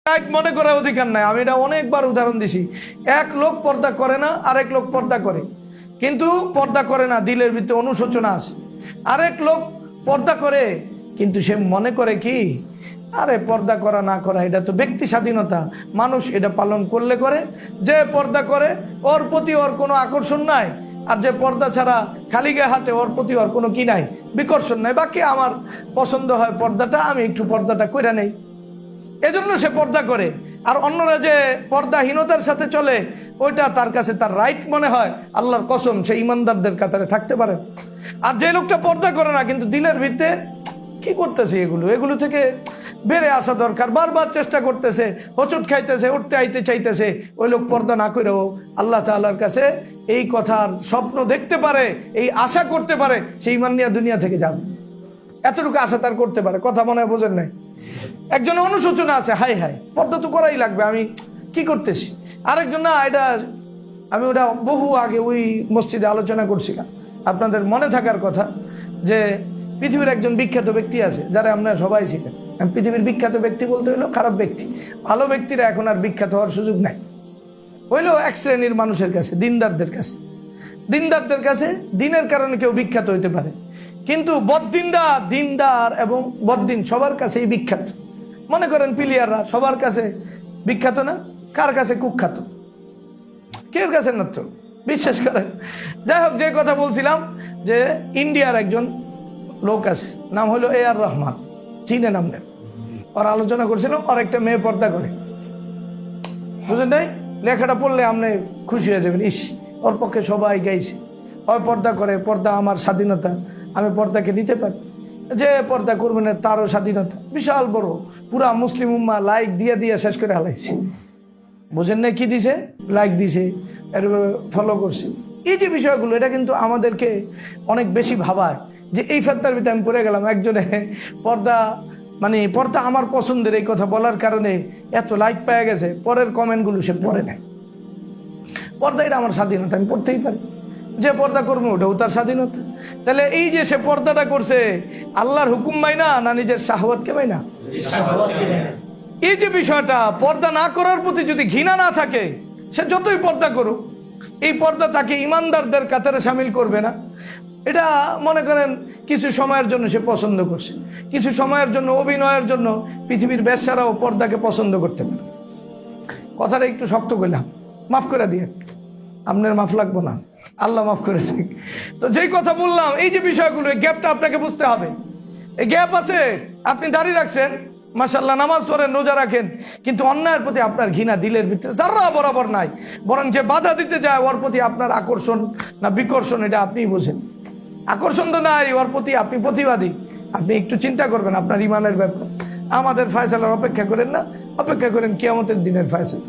Right মনে করার অধিকার নাই। আমি এটা অনেকবার উদাহরণ দিছি। এক লোক পর্দা করে না, আরেক লোক পর্দা করে, কিন্তু পর্দা করে না, দিলের ভিতরে অনুশোচনা আছে। আরেক লোক পর্দা করে, কিন্তু সে মনে করে কি, আরে পর্দা করা না করা এটা তো ব্যক্তি স্বাধীনতা, মানুষ এটা পালন করলে করে। যে পর্দা করে ওর প্রতি ওর কোনো আকর্ষণ নাই, আর যে পর্দা ছাড়া খালি গায়ে হাঁটে ওর প্রতি ওর কোনো কি নাই, বিকর্ষণ নাই। বাকি আমার পছন্দ হয় পর্দাটা, আমি একটু পর্দাটা কইরা নেই, এজন্য সে পর্দা করে। আর অন্যরা যে পর্দাহীনতার সাথে চলে, ওইটা তার কাছে তার রাইট মনে হয়, আল্লাহর কসম সে ইমানদারদের কাতারে থাকতে পারে। আর যে লোকটা পর্দা করে না, কিন্তু দিলের ভিতরে কি করতেছে, এগুলো থেকে বেড়ে আসা দরকার, বারবার চেষ্টা করতেছে, হোঁচট খাইতেছে, উঠতে আইতে চাইতেছে, ওই লোক পর্দা না করেও আল্লাহ তাআলার কাছে এই কথার স্বপ্ন দেখতে পারে, এই আশা করতে পারে, সেই ইমান নিয়ে দুনিয়া থেকে যাবে। এতটুকু আশা তার করতে পারে। কথা মনে হয় বোঝেন নাই? একজন অনুশোচনা আছে, হাই হাই পর্দা তো করাই লাগবে, আমি কি করতেছি। আরেকজন না, এটা আমি ওটা বহু আগে ওই মসজিদে আলোচনা করছিলাম, আপনাদের মনে থাকার কথা, যে পৃথিবীর একজন বিখ্যাত ব্যক্তি আছে যারা আপনারা সবাই ছিলেন। পৃথিবীর বিখ্যাত ব্যক্তি বলতে হইলো খারাপ ব্যক্তি, ভালো ব্যক্তিরা এখন আর বিখ্যাত হওয়ার সুযোগ নাই। হইলো এক শ্রেণীর মানুষের কাছে, দিনদারদের কাছে। দিনদারদের কাছে দিনের কারণে কেউ বিখ্যাত হইতে পারে, কিন্তু বদ্দিনদার, দিনদার এবং বদ্দিন সবার কাছেই বিখ্যাত। মনে করেন প্লেয়াররা সবার কাছে বিখ্যাত না, কার কাছে কুখ্যাত? কেউ কাছে না তো, বিশ্বাস করেন। যাই হোক, যে কথা বলছিলাম, যে ইন্ডিয়ার একজন লোক আছে, নাম হলো A.R. রহমান, চীনে নাম নেন। ওর আলোচনা করছিলাম, ওর একটা মেয়ে পর্দা করে, বুঝলেন নাই? লেখাটা পড়লে আপনি খুশি হয়ে যাবেন, ইস ওর পক্ষে সবাই গাইছে, ওই পর্দা করে, পর্দা আমার স্বাধীনতা, আমি পর্দাকে নিতে পারি। যে পর্দা করবে না তারও স্বাধীনতা, বিশাল বড়, পুরা মুসলিম উম্মা লাইক দিয়ে দিয়ে শেষ করে হালাইছে। বুঝেন না কি দিছে? লাইক দিছে, এর ফলো করছে। এই যে বিষয়গুলো, এটা কিন্তু আমাদেরকে অনেক বেশি ভাবায়, যে এই ফেতনার ভিতরে আমি পড়ে গেলাম। একজনে পর্দা পর্দা আমার পছন্দের, এই কথা বলার কারণে এত লাইক পেয়ে গেছে, পরের কমেন্টগুলো সে পড়ে নেয়। পর্দা এটা আমার স্বাধীনতা, আমি পড়তেই পারি, যে পর্দা করবো ওটাও তার স্বাধীনতা। তাহলে এই যে সে পর্দাটা করছে, আল্লাহর হুকুম মাইনা না নিজের শাহওয়াতকে মাইনা? এই যে বিষয়টা, পর্দা না করার প্রতি যদি ঘৃণা না থাকে, সে যতই পর্দা করুক, এই পর্দা তাকে ইমানদারদের কাতারে সামিল করবে না। এটা মনে করেন কিছু সময়ের জন্য সে পছন্দ করছে, কিছু সময়ের জন্য, অভিনয়ের জন্য পৃথিবীর বেশ্যারাও পর্দাকে পছন্দ করতে পারে। কথাটা একটু শক্ত করলাম, মাফ করে দিয়ে, আপনার মাফ লাগবো না, আল্লাহ মাফ করেছে। তো যেই কথা বললাম, এই যে বিষয়গুলো, এই গ্যাপটা আপনাকে বুঝতে হবে। এই গ্যাপ আছে, আপনি দাঁড়িয়ে রাখছেন, মাশাআল্লাহ, নামাজ পড়েন, রোজা রাখেন, কিন্তু অন্যায়ের প্রতি আপনার ঘৃণা দিলের ভিতরে যারা বরাবর নাই, বরং যে বাধা দিতে যায় ওর প্রতি আপনার আকর্ষণ না বিকর্ষণ, এটা আপনিই বোঝেন। আকর্ষণ তো নাই, ওর প্রতি আপনি প্রতিবাদী। আপনি একটু চিন্তা করবেন আপনার ইমানের ব্যাপার। আমাদের ফয়সালার অপেক্ষা করেন না, অপেক্ষা করেন কিয়ামতের দিনের ফয়সালা।